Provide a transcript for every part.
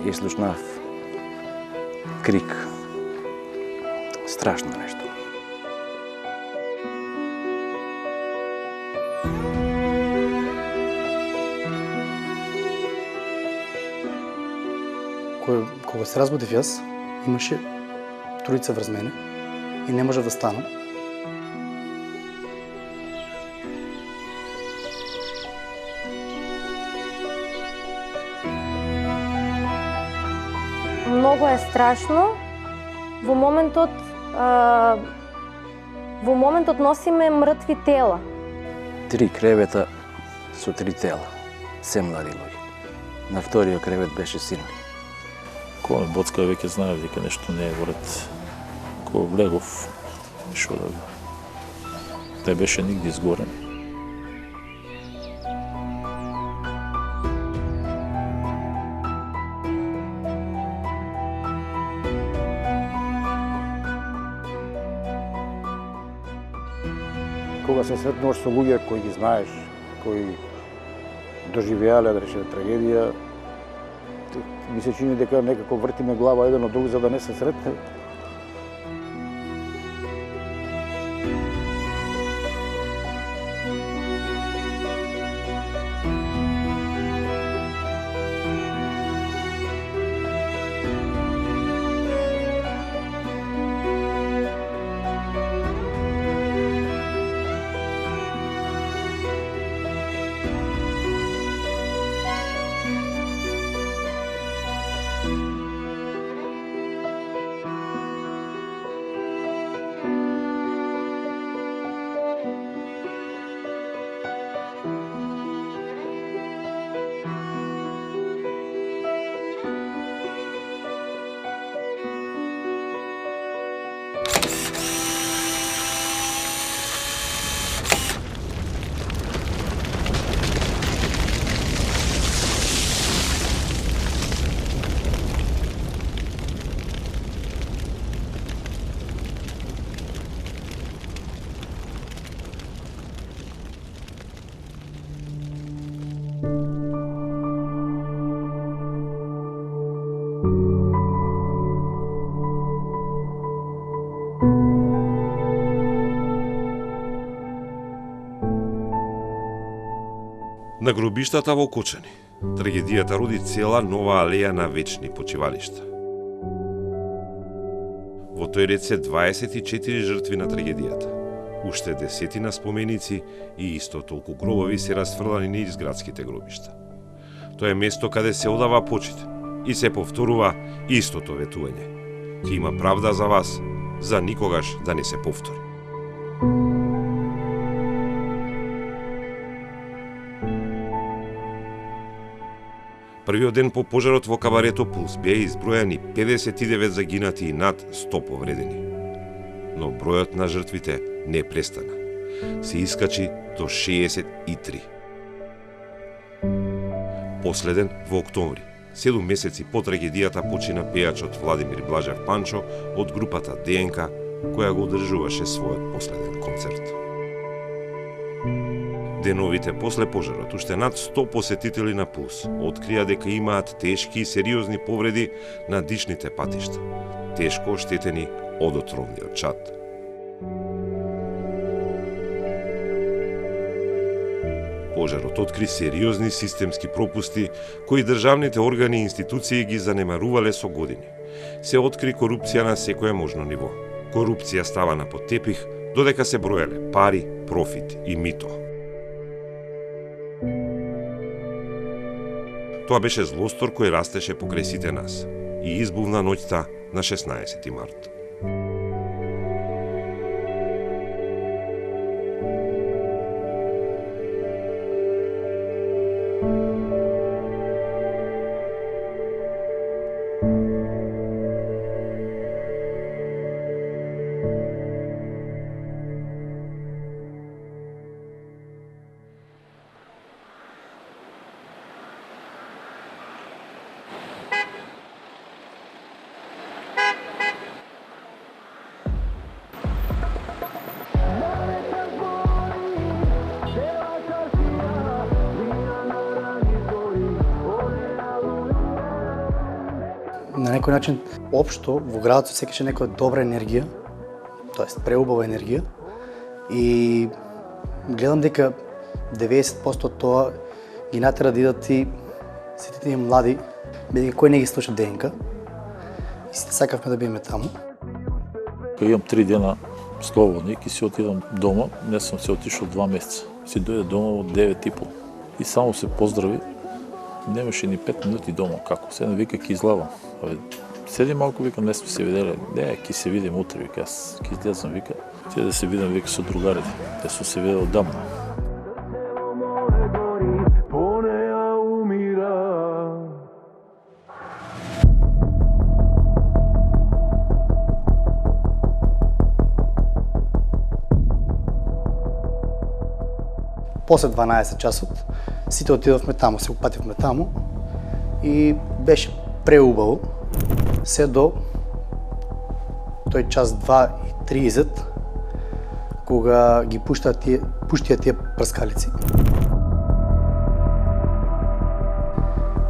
И слушнав крик. Страшно нешто. Кога се разбудив јас, имаше тројца врз мене и не можев да станам. Многу е страшно. Во моментот носиме мртви тела. 3 кревета со 3 тела. Се млади луѓе. На вториот кревет беше син ми. Кога ме боцка, веќе знаев дека нешто не е во ред. Кога влегов, шо да не беше нигде изгорен. Кога се сретнуваш со луѓе кои ги знаеш, кои доживеале, да речеме, трагедија, ми се чини дека некако вртиме глава еден од друг за да не се сретне. На гробиштата во Кочани, трагедијата роди цела нова алеја на вечни почивалишта. Во тој ред се 24 жртви на трагедијата, уште десетина споменици и исто толку гробови се расфрлани низ градските гробишта. Тоа е место каде се одава почит и се повторува истото ветување. Ќе има правда за вас, за никогаш да не се повтори. Првиот ден по пожарот во кабарето Пулс беа избројани 59 загинати и над 100 повредени. Но бројот на жртвите не престана. Се искачи до 63. Последен во октомври, 7 месеци по трагедијата, почина пејачот Владимир Блажев Панчо од групата ДНК, која го одржуваше својот последен концерт. Деновите после пожарот, уште над 100 посетители на Пулс открија дека имаат тешки и сериозни повреди на дишните патишта, тешко оштетени од отровниот чад. Пожарот откри сериозни системски пропусти кои државните органи и институции ги занемарувале со години. Се откри корупција на секое можно ниво. Корупција ставана под тепих, додека се броеле пари, профит и мито. Тоа беше злостор кој растеше покрај сите нас и избувна ноќта на 16 март. некој начин, општо, во градот се секаше некоја добра енергија, тоест преубава енергија, и гледам дека 90% од тоа ги натера да идат и сите тие млади, бидејќи кој не ги слуша ДНК, и сите сакавме да бидеме таму. Кога имам 3 дена слободни и си отидам дома, не сум се отишол 2 месеца. Си дојде дома од 9:30 и само се поздрави. Немаше ни 5 минути дома, како? Седна вика ќе излавам. Седи малку, вика, не сме се виделе. Не, ќе се видим утре, вика, аз ќе излезам, вика. Ќе да се видам, вика, со другарите. Те су се видели одамна. После 12 часот, сите отидовме таму, се упативме таму и беше преубаво, се до тој час 2:30, кога ги пуштија тие прскалици.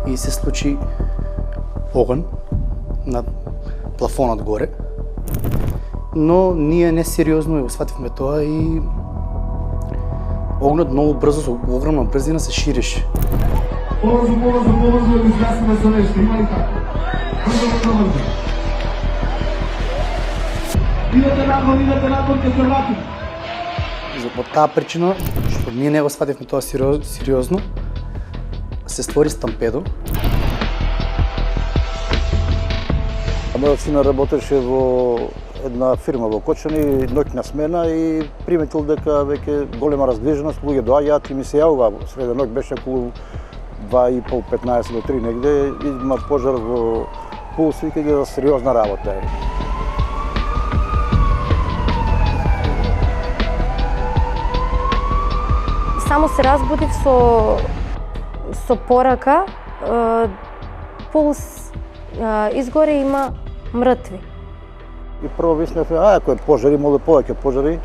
И се случи оган на плафонот горе, но ние несериозно го свативме тоа и огнот многу брзо, со огромна брзина се ширеше. Побрзо, да изгасиме за нешто, има ли така? Брзо. Идете напад, ќе се вратим. По таа причина, што ние не го свативме тоа сериозно, се створи стампедо. Мојот сина работеше во една фирма во Кочани, ноќна смена, и приметил дека веќе голема раздвиженост, луѓе доаѓаат и ми се јавува. Среде ноќ беше околу 2:30, 15 до 3 негде, има пожар во пулс, вика ги за сериозна работа. Само се разбудив со порака, пулс изгоре, има мртви. И прво мислевме, ако е пожар, имало повеќе пожари.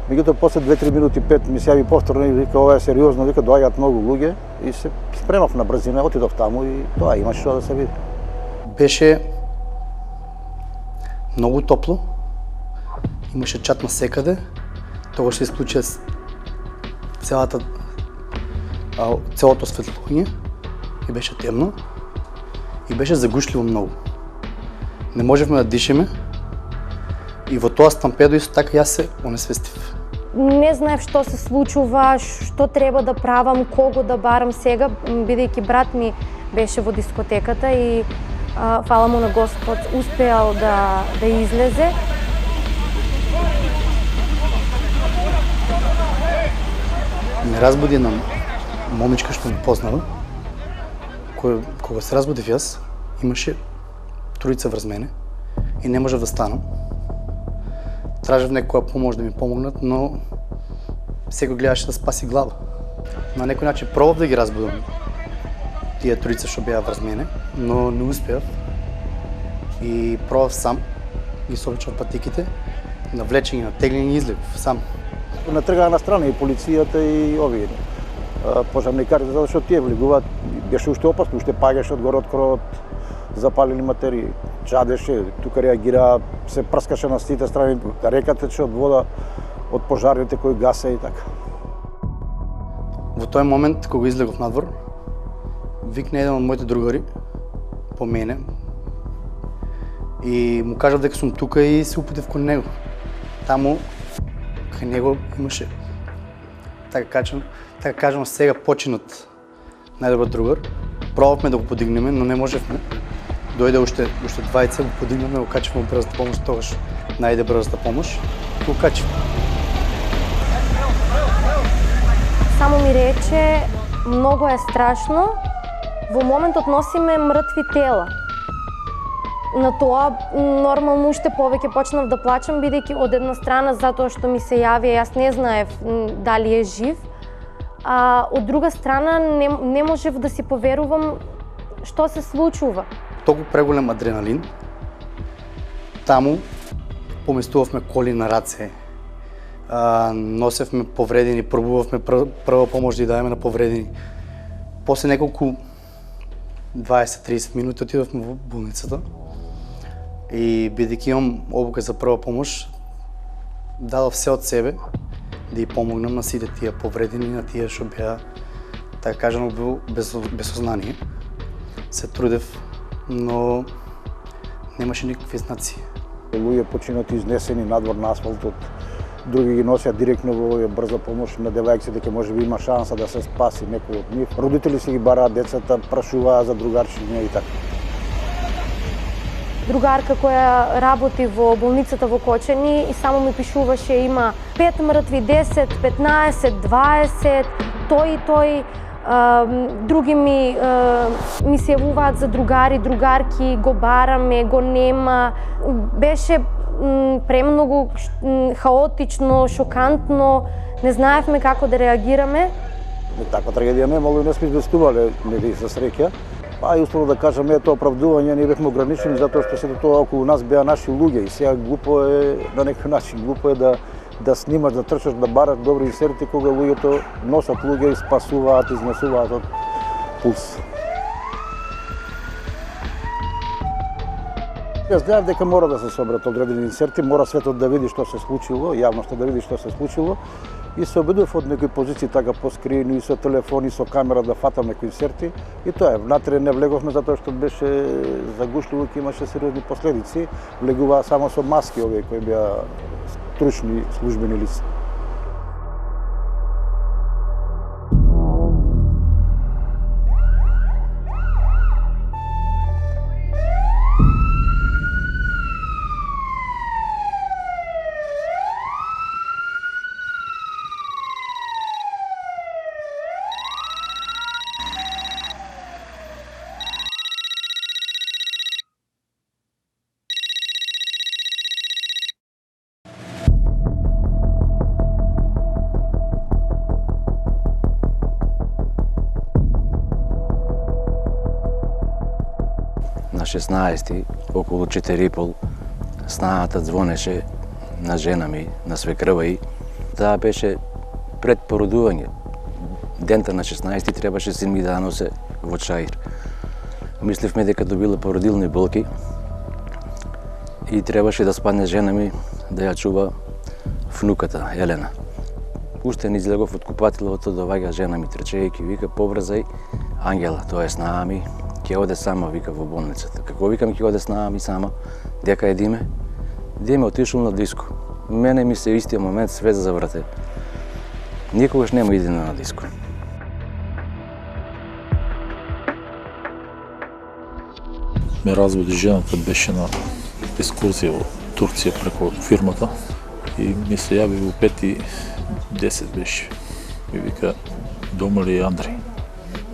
Меѓутоа, после 2-3 минути, 5, ми се јави повторно и вика, ова е сериозно, вика, доаѓаат многу луѓе, и се спремав на брзина, отидов таму и тоа имаше што да се види. Беше многу топло, имаше чат на секаде, тогаш се исклучи целото светлување и беше темно и беше загушливо многу. Не можевме да дишеме и во тоа стампедо исто така јас се онесвестив. Не знаев што се случува, што треба да правам, кого да барам сега, бидејќи брат ми беше во дискотеката и фала му на Господ успеал да излезе. Ме разбуди една момичка што ме познава. Кога се разбудив јас, имаше тројца врз мене и не можев да станам. Тражев некоја помош да ми помогнат, но секој гледаше да спаси глава. На некој начин пробав да ги разбудам тие тројца што беа врз мене, но не успеав. И пробав сам, ги совлечав патиките, навлечење, натеглење и излегов сам. Не тргаа на страна и полицијата и овие пожарникарите, затоа што тие влегуваат, беше уште опасно, уште паѓаше од горе од кровот, запалени материи, чадеше, тука реагира, се прскаше на сите страни, реката тече од вода, од пожарните кои гасе и така. Во тој момент, кога излегов надвор, викна еден од моите другари по мене и му кажав дека сум тука и се упатив кон него. Таму, кај него имаше, така кажам, сега починат најдобар другар. Пробавме да го подигнеме, но не можевме. Дојде уште двајца, го подигнеме, го качивме во брзата помош, тогаш најде брзата помош, го качивме. Само ми рече, многу е страшно, во моментот носиме мртви тела. На тоа, нормално, уште повеќе почнав да плачам, бидејќи од една страна затоа што ми се јави, јас не знаев дали е жив, а од друга страна не можев да си поверувам што се случува. Толку преголем адреналин. Таму поместувавме коли на раце, носевме повредени, пробувавме прва помош да даваме на повредени. После неколку 20-30 минути отидовме во болницата И бидејќи имам обука за прва помош, дадов се од себе да ја помогнам на сите тие повредени, на тие што беа, така кажано, без сознание. Се трудев, но немаше никакви знаци. Луѓе починати изнесени надвор на асфалтот, други ги носеа директно во овој брза помош, надевајќи се дека можеби има шанса да се спаси некој од нив. Родители си ги бараат децата, прашуваа за другарчиња и така. Другарка која работи во болницата во Кочани и само ми пишуваше има 5 мртви, 10, 15, 20, тој, други ми се јавуваат за другари, другарки, го бараме, го нема. Беше премногу хаотично, шокантно, не знаевме како да реагираме. Таква трагедија немало и не сме известувале, нели, за среќа. Па и успорно да кажам, ето оправдување, ние бевме ограничени затоа што сето тоа околу нас беа наши луѓе и сега глупо е, на некој начин, глупо е да снимаш, да трчаш, да бараш добри инсерти кога луѓето носат луѓе и спасуваат, изнесуваат од пулс. Јас знаев дека мора да се соберат одредени инсерти, мора светот да види што се случило, јавноста да види што се случило и се обидов од некои позиции така поскриени и со телефони, со камера да фатам некои инсерти и тоа е. Внатре не влеговме затоа што беше загушливо и имаше сериозни последици. Влегуваа само со маски овие кои беа стручни службени лица. На 16-ти, околу 4:30, снаата звонеше на жена ми, на свекрва и. Таа беше пред породување. Дента на 16-ти требаше син ми да носе во Чаир. Мисливме дека добила породилни болки и требаше да спадне жена ми да ја чува внуката, Елена. Уште не излегов од купатилото, доваѓа жена ми трчејќи, вика побрзај, Ангела, тоа е снаа ми, ќе оде сама, вика, во болницата. Како викам ќе оде снаа ми сама, дека е Диме? Диме отишол на диско. Мене ми се истиот момент све заврте. Никогаш нема иде на диско. Ме разводи жената, беше на екскурзија во Турција преку фирмата и ми се јави во 5:10 беше. Ми вика, дома ли е Андреј?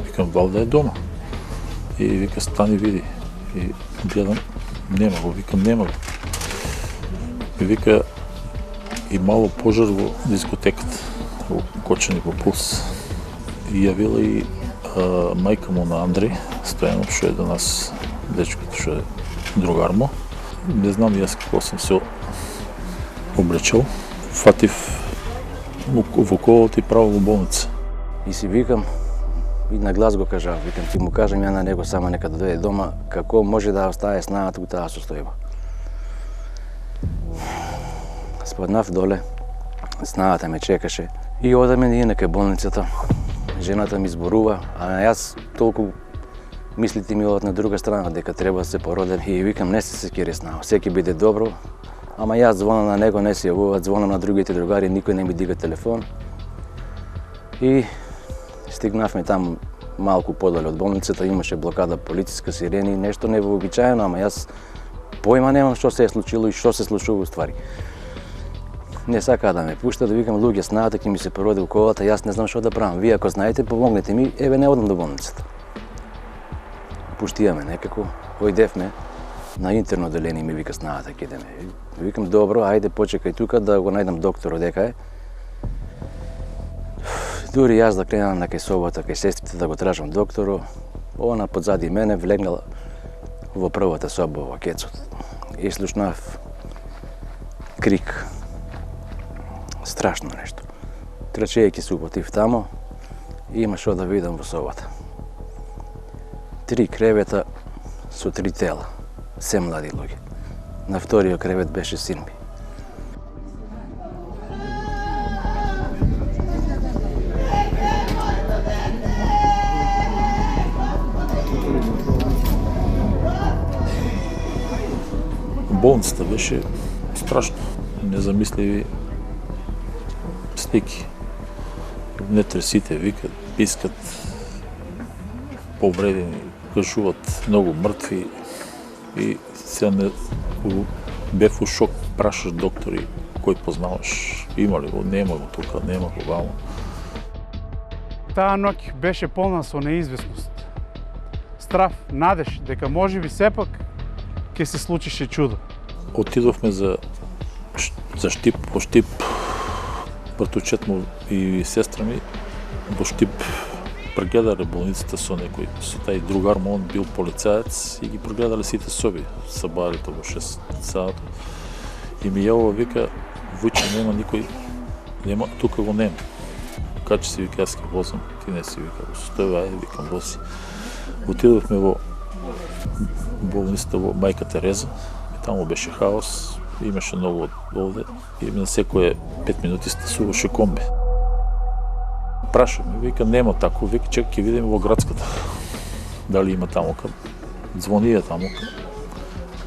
Викам, валда е дома. И вика, стани види. И гледам, нема го, викам, нема го. И вика, имало пожар во дискотеката, во Кочани, во Пулс. И јавила и мајка му на Андреј, Стојанов, што е до нас дечкото, што е другар му. Не знам јас како сум се облечал. Фатив во колото и право во болница. И си викам, и на глас го кажав, викам, ти му кажам ја на него само нека да дојде дома, како може да остае снаата у таа состојба. Спаднав доле, снаата ме чекаше и одеме ние нека болницата. Жената ми зборува, а јас толку мислите ми одат на друга страна, дека треба да се породам и викам, не се секири снаа, се ќе биде добро. Ама јас звонам на него, не се јавуваат, звонам на другите другари, никој не ми дига телефон. И стигнавме там малку подале од болницата, имаше блокада полициска, сирени, нешто невообичаено, ама јас појма немам што се е случило и што се случува уствари. Не сакаа да ме пуштат, да викам, луѓе, снаата ќе ми се породи у колата, јас не знам што да правам. Вие ако знаете, помогнете ми, еве не одам до болницата. Пуштијаме некако, ојдевме на интерно оделение, ми вика, снаата ќе идеме. Викам, добро, ајде почекај тука да го најдам доктор одека е. Дури јас да кренам на кај собата, кај сестрите да го тражам доктору, она подзади мене влегнала во првата соба во кецот. И слушнав крик. Страшно нешто. Трчејќи се упатив тамо и има што да видам во собата. 3 кревета со 3 тела, се млади луѓе. На вториот кревет беше син ми. Болницата беше страшно. Незамисливи слики. Внетре сите викат, пискат, повредени, кажуват, многу мртви. И сега бев у шок, прашаш доктори, кој познаваш, има ли го, нема го тука, нема го вамо. Таа ноќ беше полна со неизвестност. Страв, надеж дека можеби сепак ќе се случише чудо. Отидовме за Штип, по Штип, братучет му и сестра ми, во Штип прегледале болницата со некој, со тај другар му, он бил полицаец и ги прегледале сите соби, сабарите во 6 саат. И ми јавува, вика, Вујче, нема никој, нема, тука го нема. Качи си, вика, јас ке возам, ти не си, вика, стојај, ајде, викам, вози. Отидовме во болницата во Мајка Тереза, и таму беше хаос, имаше многу овде, и на секоје 5 минути стасуваше комби. Прашаме, вика, нема тако, вика, чека, ќе видиме во градската. Дали има таму, звонија таму.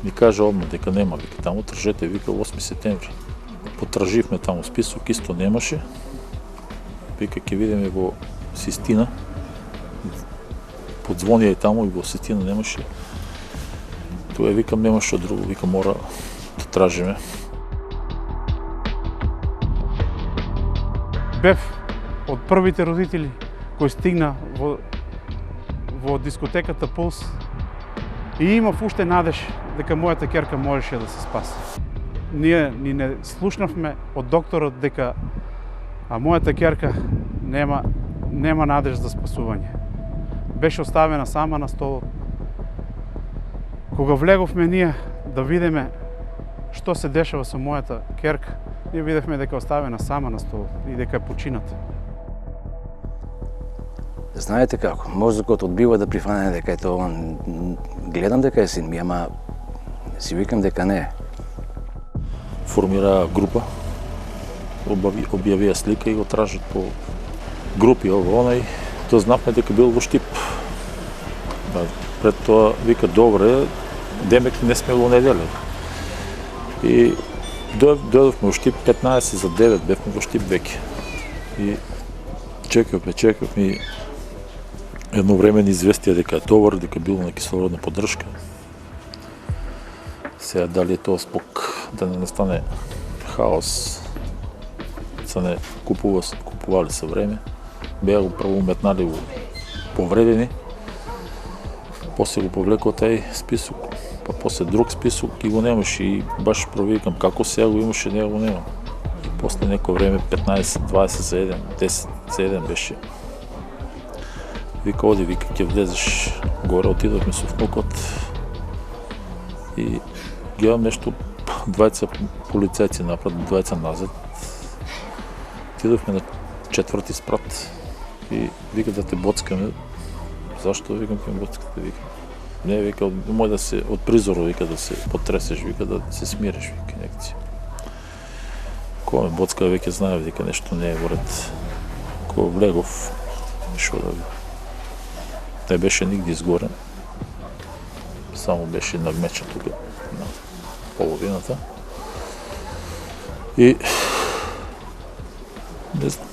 Ми кажа одма дека нема, вика, таму тржете, вика, 8 септември. Потраживме таму список, исто немаше. Вика, ќе видиме во Систина. Подзвонија и таму, и во Систина немаше. Тоа викам, немаше друго, вика, мора да тражиме. Бев од првите родители кои стигна во дискотеката Пулс и имав уште надеж дека мојата ќерка можеше да се спаси. Ние ни не слушнавме од докторот дека мојата ќерка нема надеж за спасување. Беше оставена сама на столот. Кога влеговме ние да видиме што се дешава со мојата ќерка, ние видевме дека оставена сама на столот и дека е почината. Знаете како, мозокот одбива да прифане дека е тоа, гледам дека е син ми, ама си викам дека не е. Формираа група, објавија слика и го тражат по групи ово онај. Тоа знавме дека бил во Штип. Пред тоа вика, добре, демек не сме во неделя. И дојдовме во Штип 15 за 9, бевме во Штип веќе. И чекавме и едно време ни известија дека е товар, дека бил на кислородна поддршка. Сега дали е тоа спок да не настане хаос, се не купувале се време. Беа го прво уметнали во повредени, после го повлеко тај список, па после друг список и го немаше и баш провикам како сега го имаше, не го нема. И после неко време 15-20 за 1, 10 за 1 беше. Вика, оди, вика, ќе влезеш горе, отидовме со внукот и гледам нешто, двајца полицајци напред, двајца назад. Отидовме на 4-ти спрат и вика да те боцкаме. Зашто, викам, ќе ме боцкате, вика. Не, вика, мој да се, од призору, вика, да се потресеш, вика, да се смиреш, вика, некци. Кога ме боцка, веќе знае, вика, нешто не е во ред. Кога влегов, шо да ви. Не беше нигде изгорен. Само беше нагмечен тука на половината. И не знам.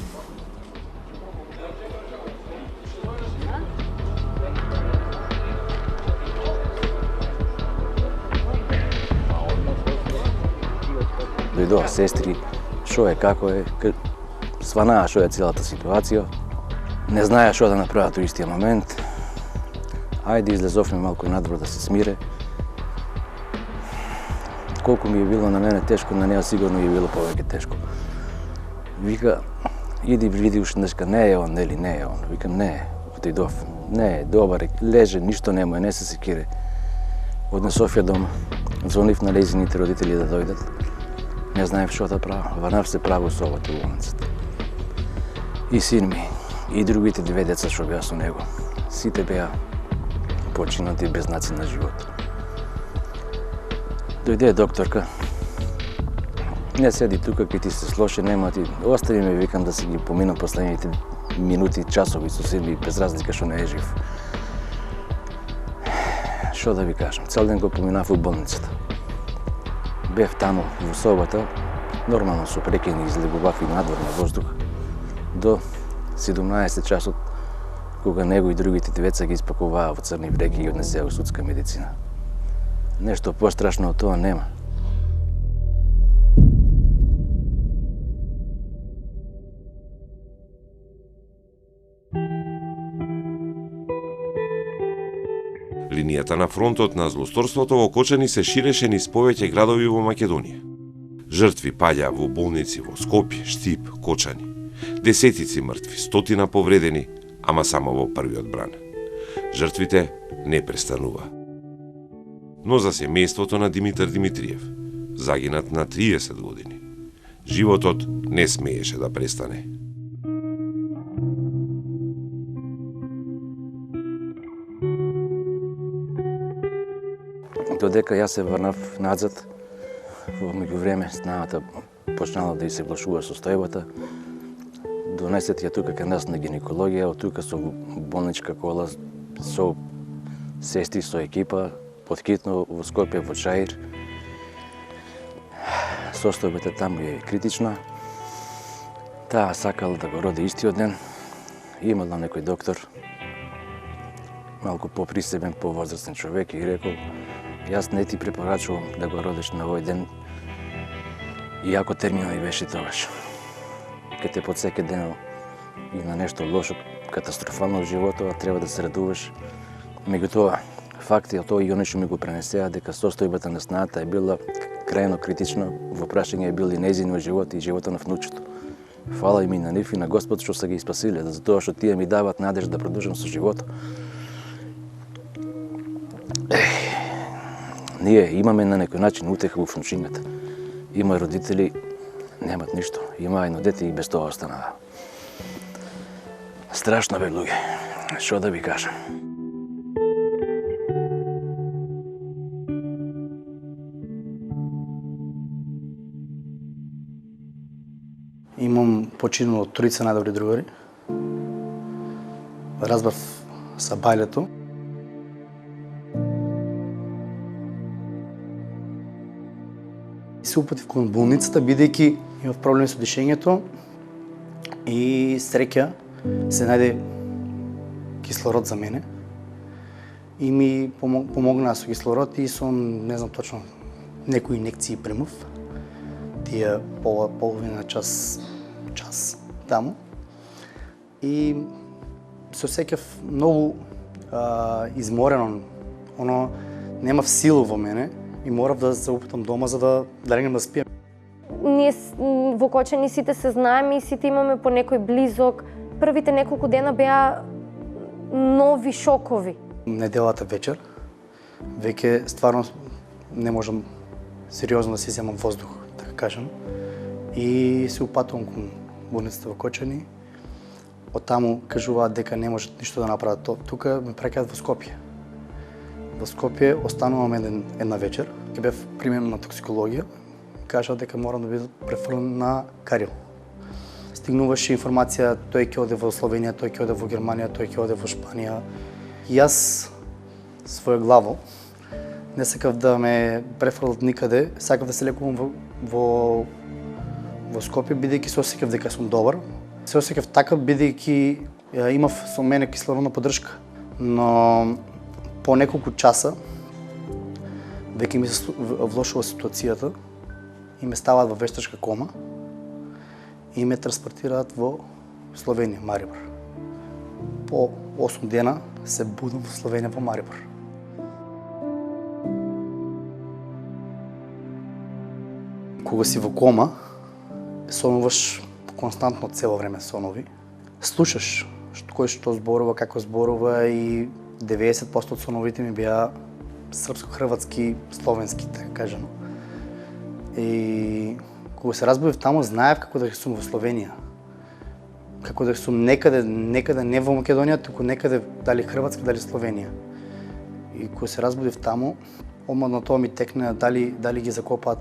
Дојдоа сестри, шо е, како е, сванаа шо е целата ситуација. Не знаја шо да направат во истиот момент. Ајде, излезовме малку надвор да се смире. Колку ми е било на мене тешко, на неа сигурно е било повеќе тешко. Вика, иди види уште днеска, не е он, нели, не е он. Викам, не е, отидов. Не е, добар, леже, ништо нема, не се секире. Одне Софија дома, звонив на лезините родители да дојдат. Не знаев што да правам, варнав се право со овото во болницата. И син ми, и другите две деца што беа со него, сите беа починати без знаци на живот. Дојде докторка. Не седи тука, ке ти се слоши, нема ти. Остави ме, викам, да си ги поминам последните минути, часови со сили, без разлика што не е жив. Што да ви кажам, цел ден го поминав во болницата. Бев таму во собата, нормално со прекини излегував и надвор на воздух, до 17 часот, кога него и другите девеца ги испакуваа во црни бреки и однесеа во судска медицина. Нешто пострашно од тоа нема. Линијата на фронтот на злосторството во Кочани се ширеше низ повеќе градови во Македонија. Жртви паѓа во болници во Скопје, Штип, Кочани. Десетици мртви, стотина повредени, ама само во првиот бран. Жртвите не престанува. Но за семејството на Димитар Димитриев, загинат на 30 години, животот не смееше да престане. Додека јас се врнав назад, во меѓувреме снагата почнала да и се влошува состојбата. Донесет ја тука кај нас на гинекологија, од тука со болничка кола, со сестри, со екипа, поткитно во Скопје, во Чаир. Состојбата таму е критична. Таа сакала да го роди истиот ден. Имала некој доктор, малку поприсебен, повозрастен човек и рекол: јас не ти препорачувам да го родиш на овој ден, иако терминот ми беше тогаш. Ке те подсеке денот и на нешто лошо, катастрофално во животот, а треба да се радуваш. Меѓутоа, факт е тоа и они што ми го пренесеа дека состојбата на снагата е била крајно критична, во прашање е бил и нејзиниот живот и животот на внучето. Фала им и на нив и на Господ што се ги спасиле, затоа што тие ми дават надеж да продолжам со животот. Ние имаме на некој начин утеха во внучињата. Има родители, немат ништо. Има едно дете и без тоа останаа. Страшно бе, луѓе. Што да ви кажам? Имам починало тројца најдобри другари. Разбрав са бајлето. Се упатив кон болницата, бидејќи имав проблеми со дишењето и среќа се најде кислород за мене и ми помогна со кислород и со, не знам точно, некои инекции примав. Тие половина час таму. И се осеќав многу изморено. Немав сила во мене и морав да се упатам дома за да легнем да спием. Ние во Кочани сите се знаеме и сите имаме по некој близок. Првите неколку дена беа нови шокови. Неделата вечер, веќе стварно не можам сериозно да си земам воздух, така кажам. И се упатувам кон болницата во Кочани. Оттаму кажуваат дека не можат ништо да направат. Тука ме прекаат во Скопје. Во Скопје останувам една вечер. Ке бев примен на токсикологија. Кажа дека морам да бидам префрлен на Карил. Стигнуваше информација, тој ќе оде во Словенија, тој ќе оде во Германија, тој ќе оде во Шпанија. И јас своја главо не сакав да ме префрлат никаде, сакав да се лекувам во Скопје, бидејќи се осеќав дека сум добар. Се осеќав така бидејќи имав со мене кислородна поддршка. Но по неколку часа веќе ми се влошува ситуацијата и ме ставаат во вештачка кома и ме транспортираат во Словенија, Марибор. По 8 дена се будам во Словенија, во Марибор. Кога си во кома, сонуваш константно цело време сонови. Слушаш кој што зборува, како зборува и 90% од соновите ми беа српско-хрватски, словенски, така кажано. И кога се разбудив таму, знаев како да сум во Словенија. Како да сум некаде не во Македонија, туку некаде дали Хрватска, дали Словенија. И кога се разбудив таму, Одма на тоа ми текне дали ги закопаа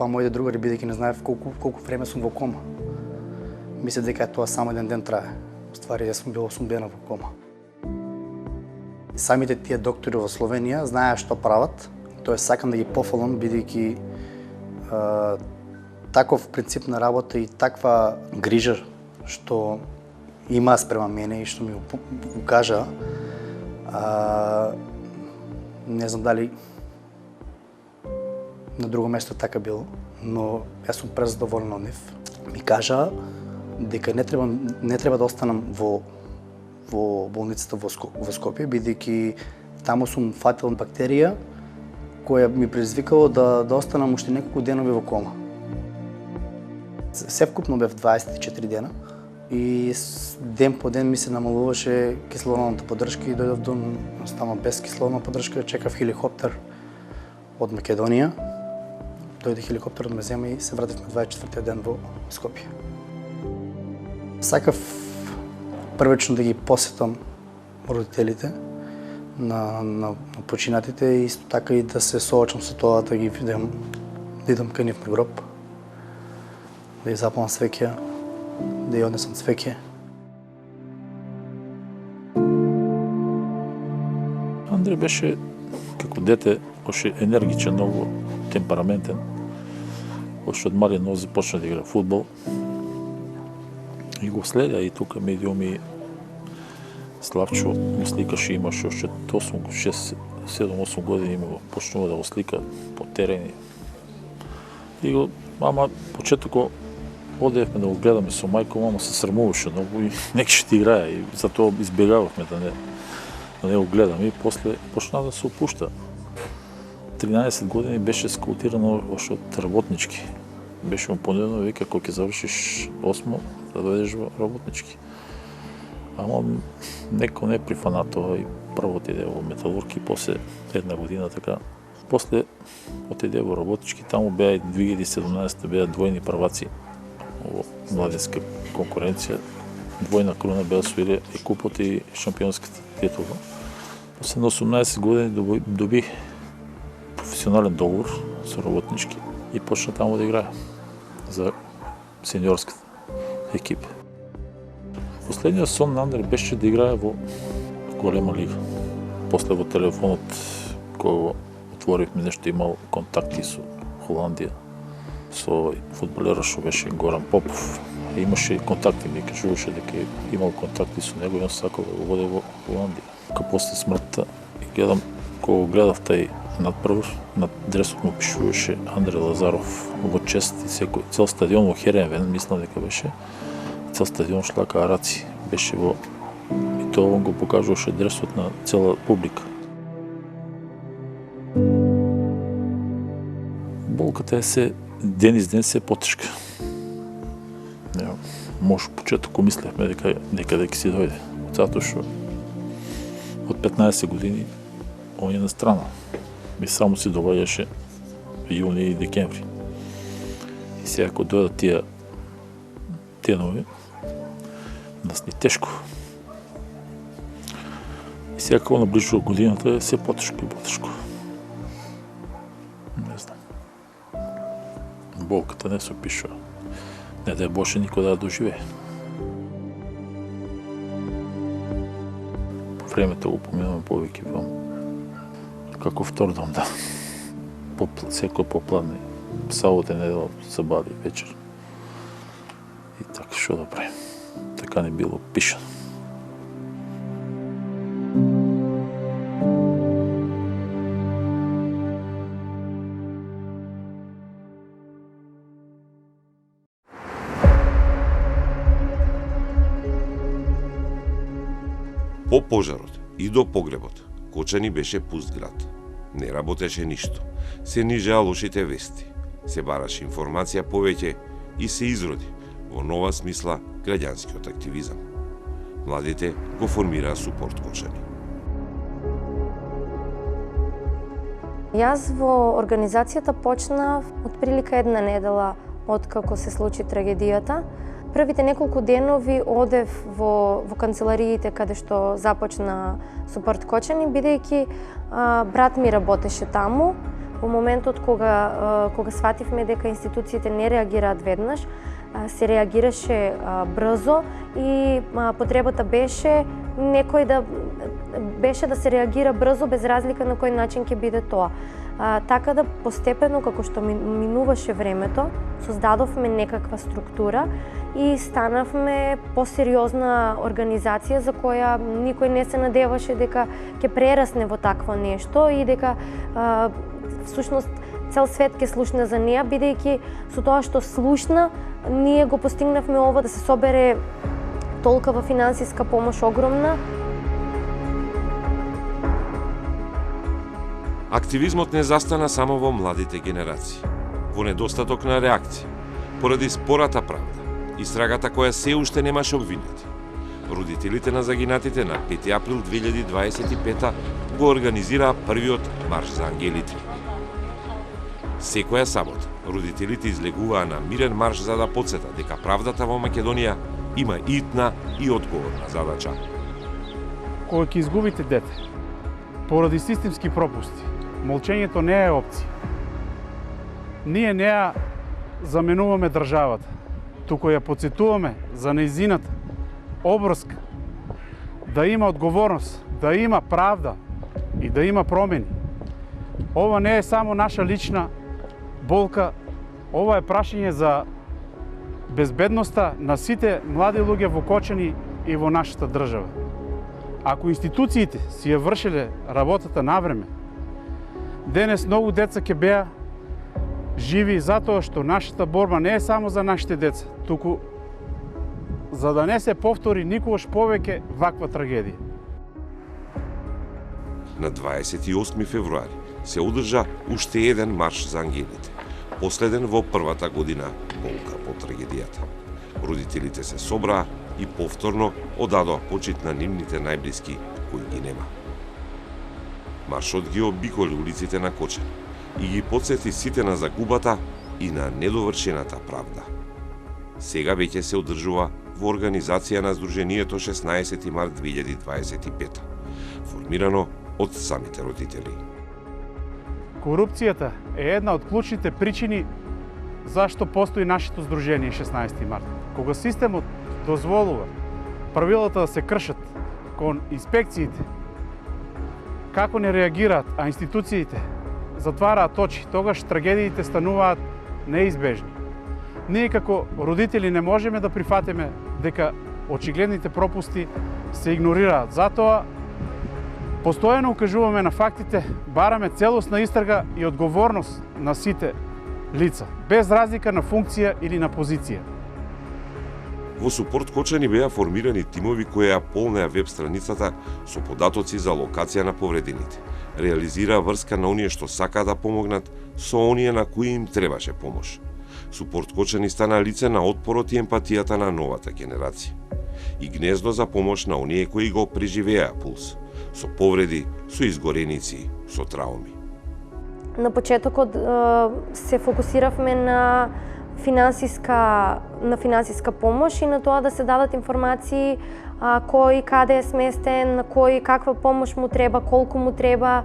моите другари, бидејќи не знаев колку време сум во кома. Мислев дека тоа само еден ден трае. Ствари, јас сум бил 8 дена во кома. Самите тие доктори во Словенија знаеа што прават, тоа сакам да ги пофалам, бидејќи таков принцип на работа и таква грижа што има спрема мене и што ми го кажа, не знам дали на друго место така било, но јас сум презадоволен од нив. Ми кажа дека не треба да останам во болницата во Скопје, бидејќи таму сум фатил бактерија која ми предизвикало да останам уште неколку денови во кома. Севкупно бев 24 дена и ден по ден ми се намалуваше кислородната поддршка и дојдов до станав без кислородна поддршка, чекав хеликоптер од Македонија. Дојде хеликоптерот ме зема и се вративме 24 ден во Скопје. Сакав првично да ги посетам родителите на починатите и исто така и да се соочам со тоа да ги видам, да идам кај нив на гроб, да ја запалам свеќа, да ја однесам цвеќе. Андре беше како дете, още енергичен, многу темпераментен. Още од мали нозе почна да игра фудбал. И го следа и тука медиуми Славчо го сликаше, имаше още 7-8 години го почнува да го слика по терени. И го, ама почетоко одевме да го гледаме со мајко, мама се срамуваше многу и нека ще играе и затоа избегававме да не го гледаме и после почна да се опушта. 13 години беше скаутирано още од работнички. Беше му понудено, вика, кога ќе завршиш 8, да дојдеш во работнички. Ама некој не прифана тоа и прво отиде во металург и после една година така. После отиде во работнички, таму беа и 2017 беа двојни прваци во младинска конкуренција. Двојна круна беа освоиле и купот и шампионската титула. После на 18 години доби професионален договор со работнички и почна таму да играе за сениорската екипа. Последниот сон на Андре беше да играе во голема лига. После во телефонот, кога отворивме нешто, имал контакти со Холандија, со фудбалерот што беше Горан Попов. Имаше контакти, ми кажуваше дека имал контакти со него и он сакал да го води во Холандија. Кога после смртта гледам, кога гледав тај надпрв, над дресот му пишуваше Андре Лазаров во чест и цел стадион во Херенвен, мислам дека беше. Цел стадион шлака араци беше во... И тоа он го покажуваше дресот на цела публика. Болката е се ден из ден се потешка. Може почетоко мислевме дека некаде ќе си дојде. Затоа што од 15 години он е на страна. И само си доаѓаше јуни и декември. И сега ако дојдат тие тенови, нас ни тешко. И сега кога наближува годината е се потешко и потешко. Не знам. Болката не се опишува. Не да е Боже никој да ја доживее. По времето го поминуваме повеќе вам. Како втор дом, да. Секој попладне. Сабота, недела, сабади, вечер. И така, што да правим? Така не било пишано. По пожарот и до погребот, Кочани беше пуст град. Не работеше ништо. Се нижеа лошите вести. Се бараше информација повеќе и се изроди во нова смисла граѓанскиот активизам. Младите го формираа супорт Кочани. Јас во организацијата почнав отприлика една недела откако се случи трагедијата. Првите неколку денови одев во канцелариите каде што започна Супорт Кочани, бидејќи брат ми работеше таму. Во моментот кога свативме дека институциите не реагираат веднаш, се реагираше брзо и потребата беше да се реагира брзо без разлика на кој начин ќе биде тоа. Така да постепено, како што минуваше времето, создадовме некаква структура и станавме посериозна организација за која никој не се надеваше дека ќе прерасне во такво нешто и дека всушност цел свет ќе слушне за неа, бидејќи со тоа што слушна, ние го постигнавме ова да се собере толкова финансиска помош огромна. Активизмот не застана само во младите генерации, во недостаток на реакција, поради спората правда, истрагата која се уште немаше обвинети. Родителите на загинатите на 5 април 2025 го организираа првиот марш за ангелите. Секоја сабота, родителите излегуваа на мирен марш за да потсетат дека правдата во Македонија има итна и одговорна задача. Кога ќе изгубите дете, поради системски пропусти, молчењето не е опција. Ние не ја заменуваме државата, туку ја потсетуваме за нејзината обврска, да има одговорност, да има правда и да има промени. Ова не е само наша лична болка, ова е прашање за безбедноста на сите млади луѓе во Кочани и во нашата држава. Ако институциите си ја вршеле работата навреме, денес многу деца ќе беа живи затоа што нашата борба не е само за нашите деца, туку за да не се повтори никогаш повеќе ваква трагедија. На 28 февруари се одржа уште еден марш за ангелите, последен во првата година болка по трагедијата. Родителите се собраа и повторно одадоа почит на нивните најблиски кои ги нема. Маршот ги обиколи улиците на Кочани и ги потсети сите на загубата и на недовршената правда. Сега веќе се одржува во организација на Сдруженијето 16 март 2025, формирано од самите родители. Корупцијата е една од клучните причини зашто постои нашето Сдружение 16 март. Кога системот дозволува правилата да се кршат кон инспекциите, како не реагираат, а институциите затвараат очи, тогаш трагедиите стануваат неизбежни. Ние како родители не можеме да прифатиме дека очигледните пропусти се игнорираат. Затоа постојано укажуваме на фактите, бараме целосна истрага и одговорност на сите лица, без разлика на функција или на позиција. Во Супорт Кочани беа формирани тимови кои ја полнеа веб страницата со податоци за локација на повредените, реализираа врска на оние што сакаа да помогнат со оние на кои им требаше помош. Супорт Кочани стана лице на отпорот и емпатијата на новата генерација и гнездо за помош на оние кои го преживеа пулс, со повреди, со изгореници, со трауми. На почетокот се фокусиравме на финансиска помош и на тоа да се дадат информации кој каде е сместен, на кој каква помош му треба, колку му треба.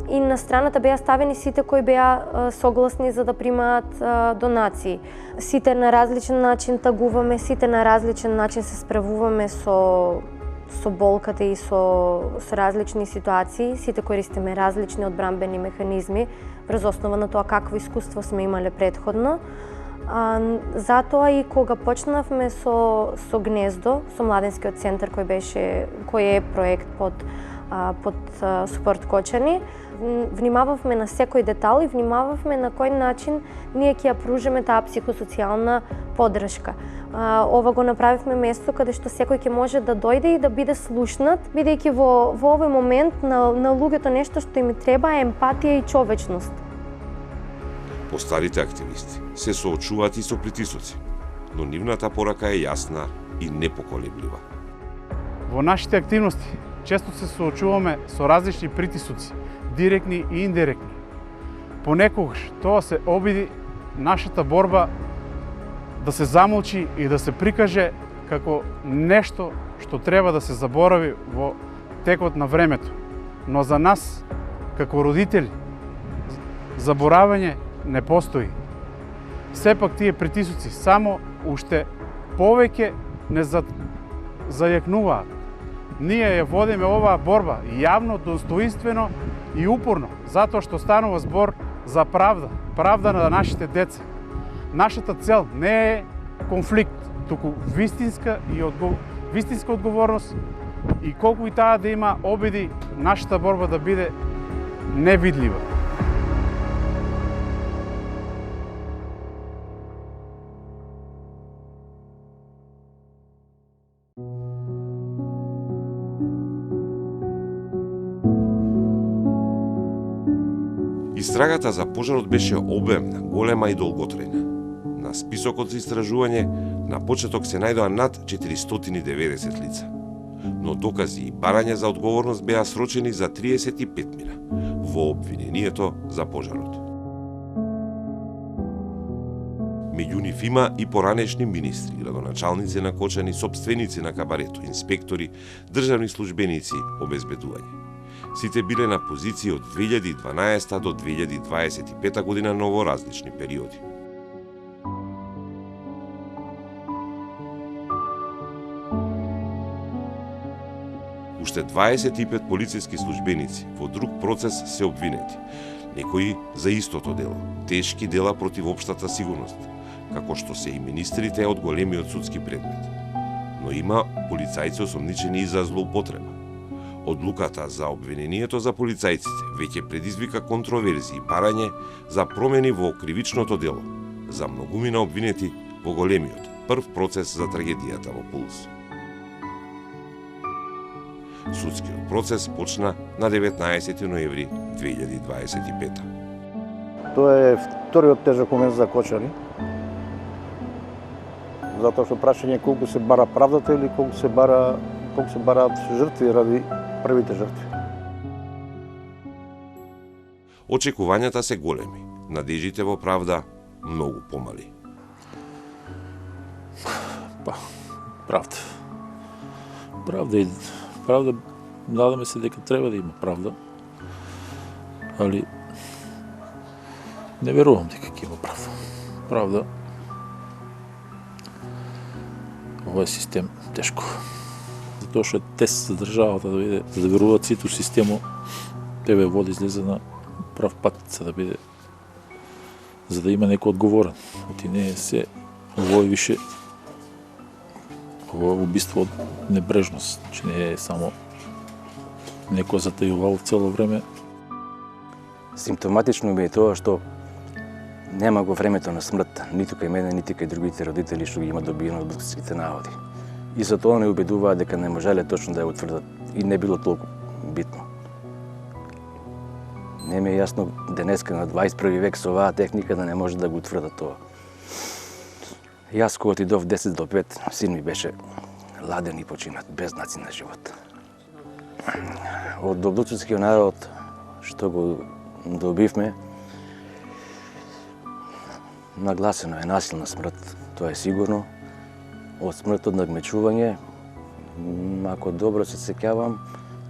И на страната беа ставени сите кои беа согласни за да примаат донации. Сите на различен начин тагуваме, сите на различен начин се справуваме со болката и со различни ситуации. Сите користиме различни одбранбени механизми врз основа на тоа какво искуство сме имале претходно. Затоа и кога почнавме со Гнездо, со младенскиот центар кој е проект под Супорт Кочани, внимававме на секој детал и внимававме на кој начин ние ќе ја пружиме таа психосоцијална поддршка. Ова го направивме место каде што секој ќе може да дојде и да биде слушнат, бидејќи во овој момент на луѓето нешто што им треба е емпатија и човечност. Постарите активисти се соочуваат и со притисоци, но нивната порака е јасна и непоколеблива. Во нашите активности често се соочуваме со различни притисоци, директни и индиректни. Понекогаш тоа се обиди нашата борба да се замолчи и да се прикаже како нешто што треба да се заборави во текот на времето. Но за нас, како родители, заборавање не постои. Сепак тие притисоци само уште повеќе не зајакнуваат. Ние ја водиме оваа борба јавно, достоинствено и упорно, затоа што станува збор за правда, правда на нашите деца. Нашата цел не е конфликт, туку вистинска одговорност и колку и таа да има обиди, нашата борба да биде невидлива. Истрагата за пожарот беше обемна, голема и долготрајна. На списокот за истражување на почеток се најдоа над 490 лица. Но докази и барања за одговорност беа срочени за 35 мина во обвинението за пожарот. Меѓу нив има и поранешни министри, градоначалници на Кочани, сопственици на кабарето, инспектори, државни службеници, обезбедување. Сите биле на позиции од 2012 до 2025 година на различни периоди. Уште 25 полициски службеници во друг процес се обвинети. Некои за истото дело, тешки дела против општата сигурност, како што се и министрите од големиот судски предмет. Но има полицајци осомничени и за злоупотреба. Одлуката за обвинението за полицајците веќе предизвика контроверзии и барање за промени во кривичното дело, за многумина обвинети во големиот прв процес за трагедијата во Пулс. Судскиот процес почна на 19 ноември 2025. Тоа е вториот тежок момент за Кочани, затоа што прашање е колку се бара правдата или колку се бараат жртви ради првите жртви. Очекувањата се големи, надежите во правда многу помали. Правда, надаме се дека треба да има правда, али не верувам дека ќе има правда. Овој систем тешко. Затоа што е тест за државата да веруваат сите у системот, тебе води излезе на прав пат за да има некој одговорен. Оти не е се овој више убиство од небрежност, че не е само некој затајувал цело време. Симптоматично ми е тоа што нема го времето на смрт, ниту кај мене, ниту кај другите родители што ги има добиено од блиските наводи. И за тоа не убедуваат дека не можеле точно да ја утврдат и не било толку битно. Не ми е јасно денеска на 21 век со оваа техника да не може да го утврдат тоа. Јас кога отидов 10 до 5, син ми беше ладен и починат, без знаци на живот. Од Доблуцкиот народ што го добивме, нагласено е насилна смрт, тоа е сигурно. Од смрт од нагмечување, ако добро се сеќавам,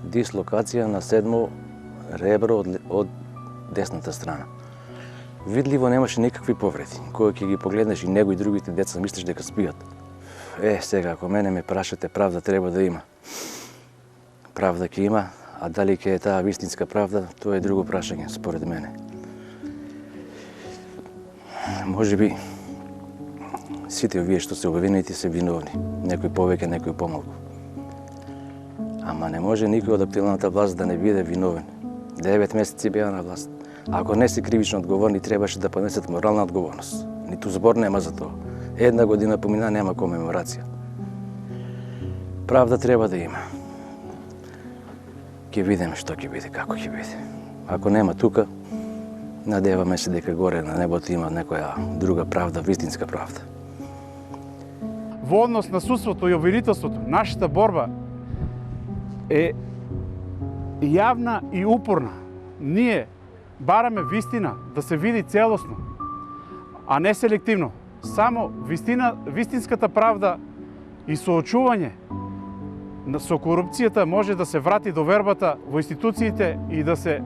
дислокација на 7 ребро од десната страна. Видливо немаше никакви повреди. Кога ќе ги погледнеш и него и другите деца, мислиш дека спијат. Сега, ако мене ме прашате, правда треба да има. Правда ќе има, а дали ќе е таа вистинска правда, тоа е друго прашање, според мене. Може би, сите овие што се обвинети се виновни. Некој повеќе, некој помалку. Ама не може никој од актуелната власт да не биде виновен. 9 месеци беа на власт. Ако не се кривично одговорни, требаше да понесат морална одговорност. Ниту збор нема за тоа. 1 година помина, нема комеморација. Правда треба да има. Ќе видиме што ќе биде, како ќе биде. Ако нема тука, надеваме се дека горе на небото има некоја друга правда, вистинска правда. Во однос на судството и обвинителството, нашата борба е јавна и упорна. Ние бараме вистина да се види целосно, а не селективно. Само вистинската правда и соочување со корупцијата може да се врати довербата во институциите и да се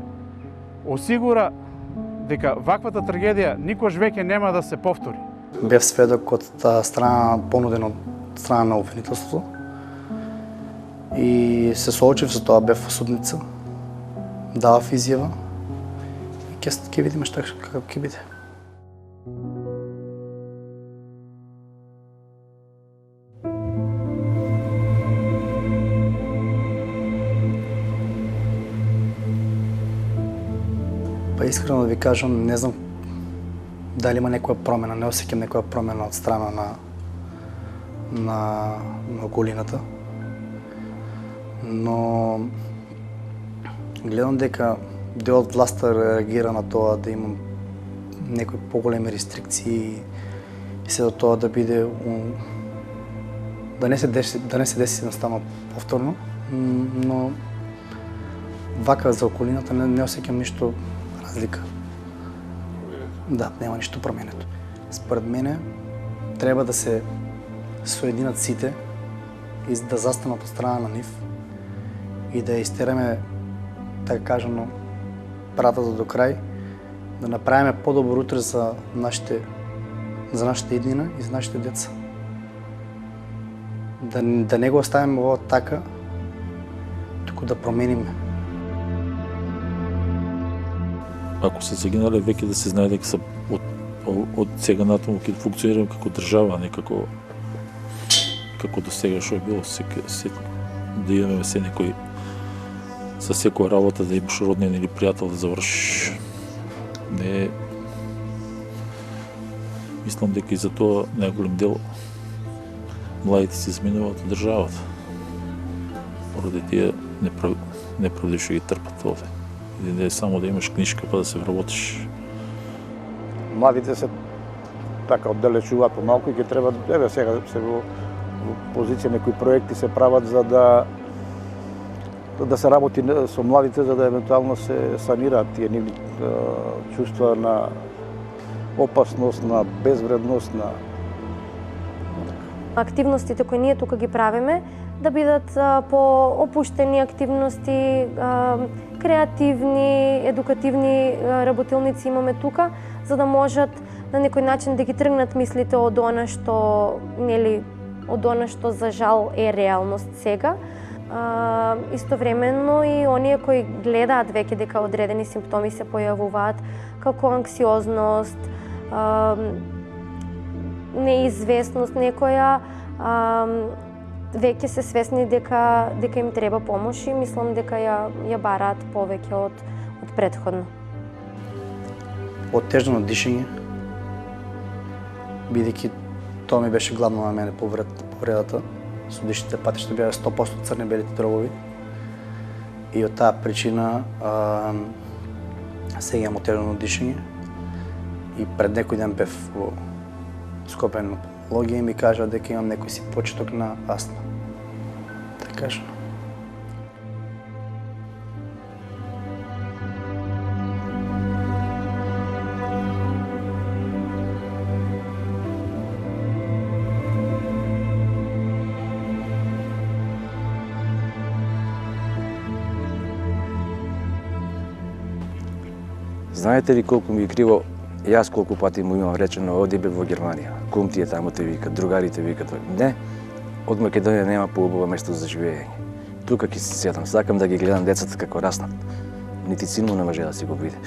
осигура дека ваквата трагедија никош веќе нема да се повтори. Бев сведок од страна понуден од страна на обвинителството и се соочив со тоа, бев во судница, давав изјава и ќе видиме што како ќе биде. Па искрено да ви кажам, не знам дали има некоја промена, не осеќам некоја промена од страна на околината. Но гледам дека дел од власта реагира на тоа да има некои поголеми рестрикции и се до тоа да биде да не се деси едноставно повторно, но вака за околината не осеќам ништо разлика. Да, нема ништо променето. Според мене треба да се соединат сите и да застанат од страна на нив и да истераме, така кажано, правдата до крај, да направиме подобро утре за нашите иднина и за нашите деца. Да не го оставиме ова така, туку да промениме. Ако се загинале, веќе да се знае дека се од сега натаму ќе функционираме како држава, не како до сега што е било, да имаме се некој со секоја работа да имаш роднин или пријател да завршиш. Не, мислам дека и за тоа најголем дел младите се изменуваат од државата. Поради тие неправди што ги трпат овде. И не е само да имаш книжка па да се вработиш. Младите се така оддалечуваат помалку и ќе треба, сега се во позиција некои проекти се прават за да се работи со младите за да евентуално се санираат тие нивни чувства на опасност, на безвредност, на активностите кои ние тука ги правиме да бидат по-опуштени активности, креативни, едукативни работилници имаме тука, за да можат на некој начин да ги тргнат мислите од она што за жал е реалност сега. Истовременно и оние кои гледаат веќе дека одредени симптоми се појавуваат, како анксиозност, неизвестност некоја, веќе се свесни дека им треба помош и мислам дека ја бараат повеќе од претходно. Оттежнено дишење, бидејќи тоа ми беше главно на мене повредата. Со дишните патишта беа 100% црне-белите дробови. И од таа причина сега имам оттежнено дишење. И пред некој ден бев во Скопје на пулмологија и ми кажа дека имам некој си почеток на астма. Така кажа. Знаете ли колку ми е криво, јас колку пати му имам речено, оди бе во Германија, кум ти е таму те викат, другарите викат, не, од Македонија нема поубаво место за живење. Тука ќе се седам, сакам да ги гледам децата како раснат. Нити син му не може да си го биде.